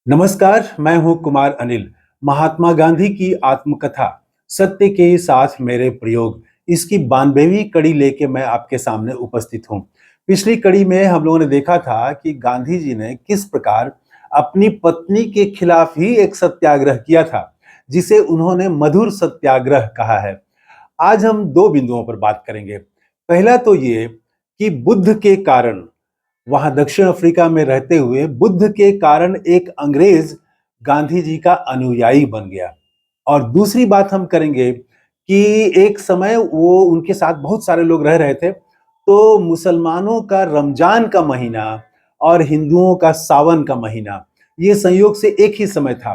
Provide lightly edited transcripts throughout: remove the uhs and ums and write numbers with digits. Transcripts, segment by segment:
नमस्कार, मैं हूं कुमार अनिल। महात्मा गांधी की आत्मकथा सत्य के साथ मेरे प्रयोग इसकी 92वीं कड़ी लेके मैं आपके सामने उपस्थित हूं। पिछली कड़ी में हम लोगों ने देखा था कि गांधी जी ने किस प्रकार अपनी पत्नी के खिलाफ ही एक सत्याग्रह किया था, जिसे उन्होंने मधुर सत्याग्रह कहा है। आज हम दो बिंदुओं पर बात करेंगे। पहला तो ये कि बुद्ध के कारण, वहां दक्षिण अफ्रीका में रहते हुए बुद्ध के कारण एक अंग्रेज गांधी जी का अनुयायी बन गया। और दूसरी बात हम करेंगे कि एक समय वो उनके साथ बहुत सारे लोग रह रहे थे, तो मुसलमानों का रमजान का महीना और हिंदुओं का सावन का महीना, ये संयोग से एक ही समय था।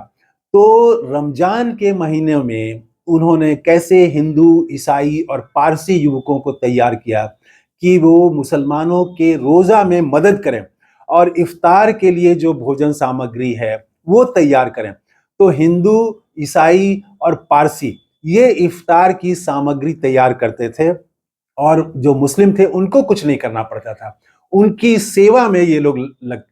तो रमजान के महीने में उन्होंने कैसे हिंदू, ईसाई और पारसी युवकों को तैयार किया कि वो मुसलमानों के रोजा में मदद करें और इफ्तार के लिए जो भोजन सामग्री है वो तैयार करें। तो हिंदू, ईसाई और पारसी ये इफ्तार की सामग्री तैयार करते थे और जो मुस्लिम थे उनको कुछ नहीं करना पड़ता था। उनकी सेवा में ये लोग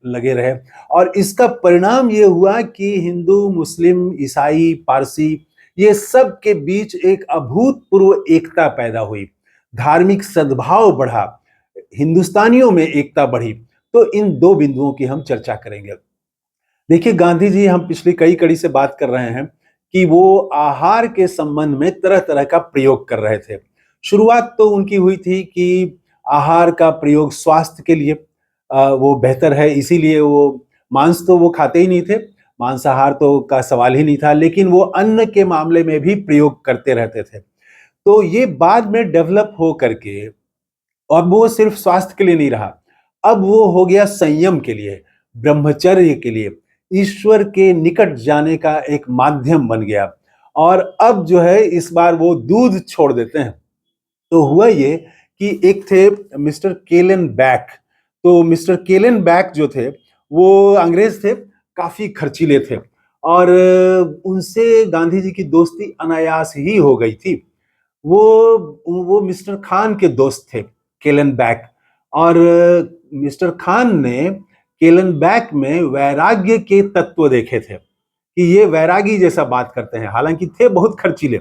लगे रहे और इसका परिणाम ये हुआ कि हिंदू, मुस्लिम, ईसाई, पारसी ये सब के बीच एक अभूतपूर्व एकता पैदा हुई। धार्मिक सद्भाव बढ़ा, हिंदुस्तानियों में एकता बढ़ी। तो इन दो बिंदुओं की हम चर्चा करेंगे। देखिए, गांधी जी, हम पिछली कई कड़ी से बात कर रहे हैं कि वो आहार के संबंध में तरह तरह का प्रयोग कर रहे थे। शुरुआत तो उनकी हुई थी कि आहार का प्रयोग स्वास्थ्य के लिए वो बेहतर है, इसीलिए वो मांस तो वो खाते ही नहीं थे, मांसाहार तो का सवाल ही नहीं था, लेकिन वो अन्न के मामले में भी प्रयोग करते रहते थे। तो ये बाद में डेवलप हो करके अब वो सिर्फ स्वास्थ्य के लिए नहीं रहा, अब वो हो गया संयम के लिए, ब्रह्मचर्य के लिए, ईश्वर के निकट जाने का एक माध्यम बन गया। और अब जो है इस बार वो दूध छोड़ देते हैं। तो हुआ ये कि एक थे मिस्टर केलन बैक। तो मिस्टर केलन बैक जो थे वो अंग्रेज थे, काफी खर्चीले थे और उनसे गांधी जी की दोस्ती अनायास ही हो गई थी। वो मिस्टर खान के दोस्त थे, केलन बैक। और मिस्टर खान ने केलन बैक में वैराग्य के तत्व देखे थे कि ये वैरागी जैसा बात करते हैं। हालांकि थे बहुत खर्चीले,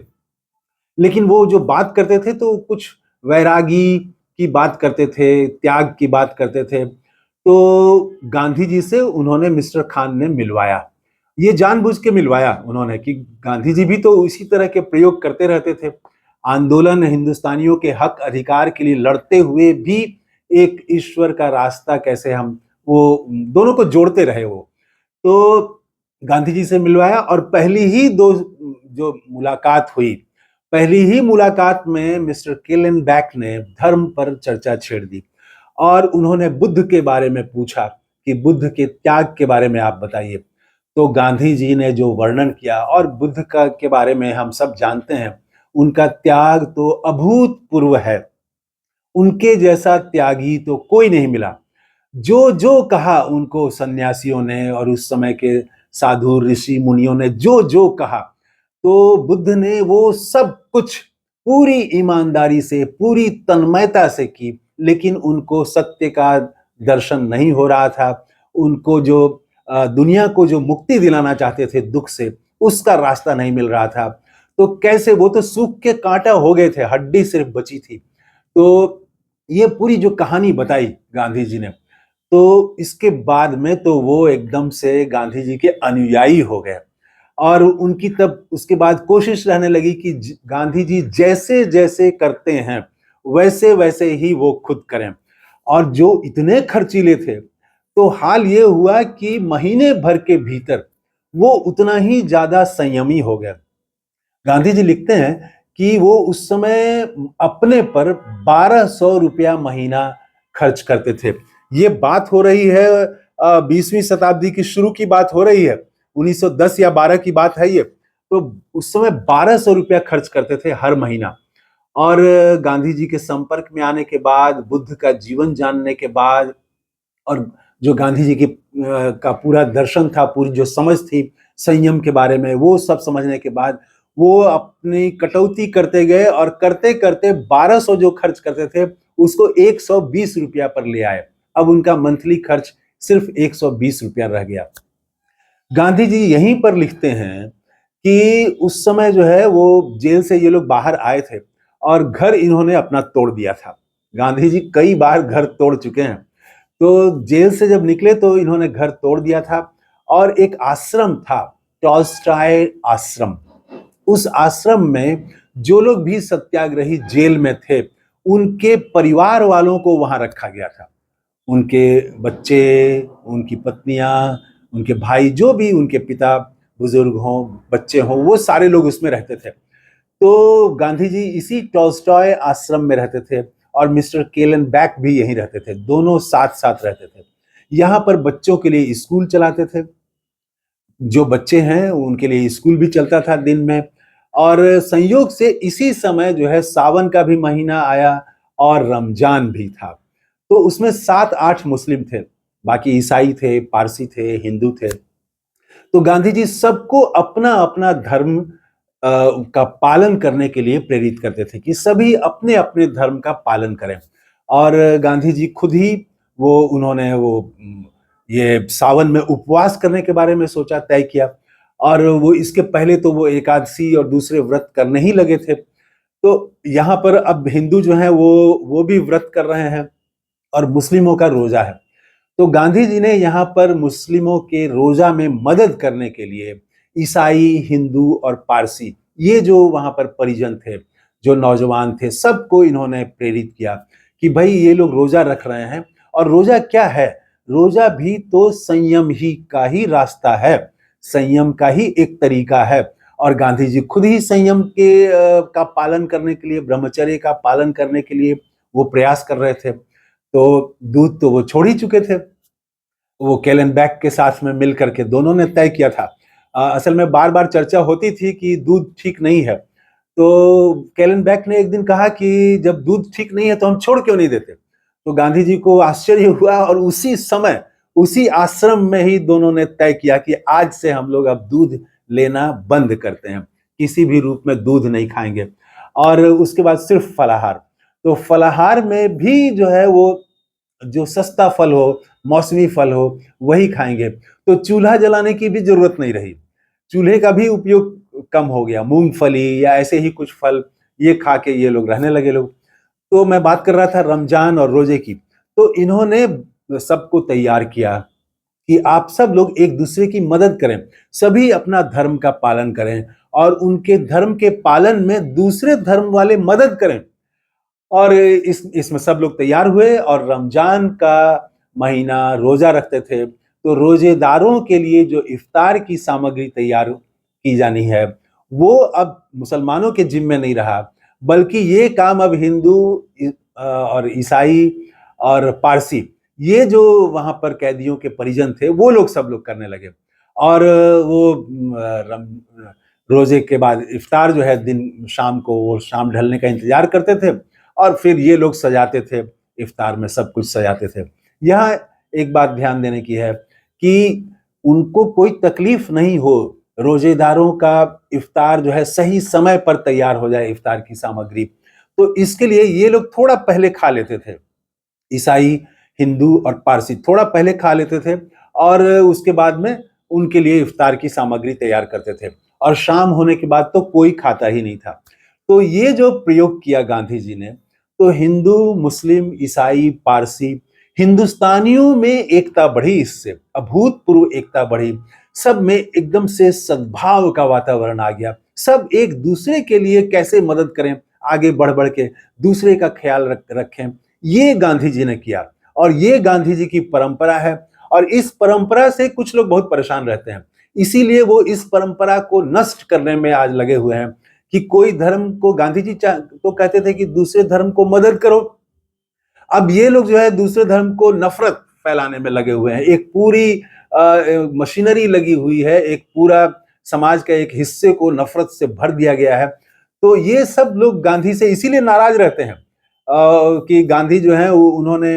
लेकिन वो जो बात करते थे तो कुछ वैरागी की बात करते थे, त्याग की बात करते थे। तो गांधी जी से उन्होंने मिस्टर खान ने मिलवाया, ये जानबूझ के मिलवाया उन्होंने कि गांधी जी भी तो इसी तरह के प्रयोग करते रहते थे। आंदोलन हिंदुस्तानियों के हक अधिकार के लिए लड़ते हुए भी एक ईश्वर का रास्ता कैसे हम वो दोनों को जोड़ते रहे। वो तो गांधी जी से मिलवाया और पहली ही दो जो मुलाकात हुई, पहली ही मुलाकात में मिस्टर केलन बैक ने धर्म पर चर्चा छेड़ दी और उन्होंने बुद्ध के बारे में पूछा कि बुद्ध के त्याग के बारे में आप बताइए। तो गांधी जी ने जो वर्णन किया, और बुद्ध का के बारे में हम सब जानते हैं, उनका त्याग तो अभूतपूर्व है। उनके जैसा त्यागी तो कोई नहीं मिला। जो जो कहा उनको सन्यासियों ने और उस समय के साधु ऋषि मुनियों ने जो जो कहा, तो बुद्ध ने वो सब कुछ पूरी ईमानदारी से, पूरी तन्मयता से की। लेकिन उनको सत्य का दर्शन नहीं हो रहा था। उनको जो दुनिया को जो मुक्ति दिलाना चाहते थे दुख से, उसका रास्ता नहीं मिल रहा था। तो कैसे, वो तो सूख के कांटा हो गए थे, हड्डी सिर्फ बची थी। तो ये पूरी जो कहानी बताई गांधी जी ने, तो इसके बाद में तो वो एकदम से गांधी जी के अनुयायी हो गए। और उनकी तब उसके बाद कोशिश रहने लगी कि गांधी जी जैसे जैसे करते हैं वैसे वैसे ही वो खुद करें। और जो इतने खर्चीले थे, तो हाल ये हुआ कि महीने भर के भीतर वो उतना ही ज्यादा संयमी हो गए। गांधी जी लिखते हैं कि वो उस समय अपने पर 1200 रुपया महीना खर्च करते थे। ये बात हो रही है 20वीं शताब्दी की शुरू की बात हो रही है, 1910 या 12 की बात है ये। तो उस समय 1200 रुपया खर्च करते थे हर महीना। और गांधी जी के संपर्क में आने के बाद, बुद्ध का जीवन जानने के बाद, और जो गांधी जी की का पूरा दर्शन था, पूरी जो समझ थी संयम के बारे में, वो सब समझने के बाद वो अपनी कटौती करते गए और करते करते 1200 जो खर्च करते थे उसको 120 रुपया पर ले आए। अब उनका मंथली खर्च सिर्फ 120 रुपया रह गया। गांधी जी यहीं पर लिखते हैं कि उस समय जो है वो जेल से ये लोग बाहर आए थे और घर इन्होंने अपना तोड़ दिया था। गांधी जी कई बार घर तोड़ चुके हैं। तो जेल से जब निकले तो इन्होंने घर तोड़ दिया था और एक आश्रम था, टॉल्स्टॉय आश्रम। उस आश्रम में जो लोग भी सत्याग्रही जेल में थे, उनके परिवार वालों को वहां रखा गया था। उनके बच्चे, उनकी पत्नियां, उनके भाई, जो भी उनके पिता बुजुर्ग हों, बच्चे हों, वो सारे लोग उसमें रहते थे। तो गांधी जी इसी टॉल्स्टॉय आश्रम में रहते थे और मिस्टर केलन बैक भी यहीं रहते थे। दोनों साथ साथ रहते थे। यहाँ पर बच्चों के लिए स्कूल चलाते थे। जो बच्चे हैं उनके लिए स्कूल भी चलता था दिन में। और संयोग से इसी समय जो है सावन का भी महीना आया और रमजान भी था। तो उसमें 7-8 मुस्लिम थे, बाकी ईसाई थे, पारसी थे, हिंदू थे। तो गांधी जी सबको अपना अपना धर्म का पालन करने के लिए प्रेरित करते थे कि सभी अपने अपने धर्म का पालन करें। और गांधी जी खुद ही उन्होंने ये सावन में उपवास करने के बारे में सोचा, तय किया। और वो इसके पहले तो वो एकादशी और दूसरे व्रत करने ही लगे थे। तो यहाँ पर अब हिंदू जो है वो भी व्रत कर रहे हैं और मुस्लिमों का रोजा है। तो गांधी जी ने यहाँ पर मुस्लिमों के रोजा में मदद करने के लिए ईसाई, हिंदू और पारसी, ये जो वहां पर परिजन थे, जो नौजवान थे, सबको इन्होंने प्रेरित किया कि भाई ये लोग रोजा रख रहे हैं। और रोजा क्या है? रोजा भी तो संयम ही का ही रास्ता है, संयम का ही एक तरीका है। और गांधी जी खुद ही संयम के का पालन करने के लिए, ब्रह्मचर्य का पालन करने के लिए वो प्रयास कर रहे थे। तो दूध तो वो छोड़ ही चुके थे। वो केलन बैक के साथ में मिल करके दोनों ने तय किया था। असल में बार बार चर्चा होती थी कि दूध ठीक नहीं है। तो केलन बैक ने एक दिन कहा कि जब दूध ठीक नहीं है तो हम छोड़ क्यों नहीं देते? तो गांधी जी को आश्चर्य हुआ और उसी समय उसी आश्रम में ही दोनों ने तय किया कि आज से हम लोग अब दूध लेना बंद करते हैं, किसी भी रूप में दूध नहीं खाएंगे। और उसके बाद सिर्फ फलाहार। तो फलाहार में भी जो है वो जो सस्ता फल हो, मौसमी फल हो, वही खाएंगे। तो चूल्हा जलाने की भी जरूरत नहीं रही, चूल्हे का भी उपयोग कम हो गया। मूंगफली या ऐसे ही कुछ फल, ये खा के ये लोग रहने लगे लोग। तो मैं बात कर रहा था रमजान और रोजे की। तो इन्होंने सबको तैयार किया कि आप सब लोग एक दूसरे की मदद करें, सभी अपना धर्म का पालन करें और उनके धर्म के पालन में दूसरे धर्म वाले मदद करें। और इसमें सब लोग तैयार हुए और रमजान का महीना रोजा रखते थे। तो रोजेदारों के लिए जो इफ्तार की सामग्री तैयार की जानी है, वो अब मुसलमानों के जिम्मे नहीं रहा, बल्कि ये काम अब हिंदू और ईसाई और पारसी, ये जो वहां पर कैदियों के परिजन थे, वो लोग सब लोग करने लगे। और वो रोजे के बाद इफ्तार जो है दिन शाम को, वो शाम ढलने का इंतजार करते थे और फिर ये लोग सजाते थे, इफ्तार में सब कुछ सजाते थे। यहाँ एक बात ध्यान देने की है कि उनको कोई तकलीफ नहीं हो, रोजेदारों का इफ्तार जो है सही समय पर तैयार हो जाए, इफ्तार की सामग्री। तो इसके लिए ये लोग थोड़ा पहले खा लेते थे, ईसाई, हिंदू और पारसी थोड़ा पहले खा लेते थे और उसके बाद में उनके लिए इफ्तार की सामग्री तैयार करते थे। और शाम होने के बाद तो कोई खाता ही नहीं था। तो ये जो प्रयोग किया गांधी जी ने, तो हिंदू, मुस्लिम, ईसाई, पारसी, हिंदुस्तानियों में एकता बढ़ी, इससे अभूतपूर्व एकता बढ़ी। सब में एकदम से सद्भाव का वातावरण आ गया। सब एक दूसरे के लिए कैसे मदद करें, आगे बढ़ बढ़ के दूसरे का ख्याल रखें, ये गांधी जी ने किया। और ये गांधी जी की परंपरा है। और इस परंपरा से कुछ लोग बहुत परेशान रहते हैं, इसीलिए वो इस परंपरा को नष्ट करने में आज लगे हुए हैं कि कोई धर्म को, गांधी जी तो कहते थे कि दूसरे धर्म को मदद करो। अब ये लोग जो है दूसरे धर्म को नफरत फैलाने में लगे हुए हैं। एक पूरी मशीनरी लगी हुई है, एक पूरा समाज का एक हिस्से को नफरत से भर दिया गया है। तो ये सब लोग गांधी से इसीलिए नाराज रहते हैं कि गांधी जो है उन्होंने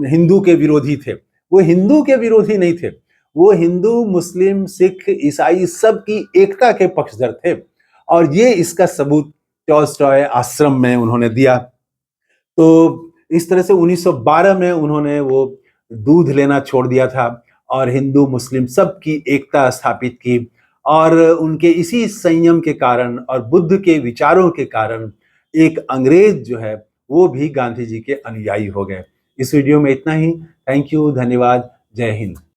हिंदू के विरोधी थे। वो हिंदू के विरोधी नहीं थे, वो हिंदू, मुस्लिम, सिख, ईसाई सब की एकता के पक्षधर थे। और ये इसका सबूत टॉल्स्टॉय आश्रम में उन्होंने दिया। तो इस तरह से 1912 में उन्होंने वो दूध लेना छोड़ दिया था और हिंदू मुस्लिम सबकी एकता स्थापित की। और उनके इसी संयम के कारण और बुद्ध के विचारों के कारण एक अंग्रेज जो है वो भी गांधी जी के अनुयायी हो गए। इस वीडियो में इतना ही। थैंक यू, धन्यवाद, जय हिंद।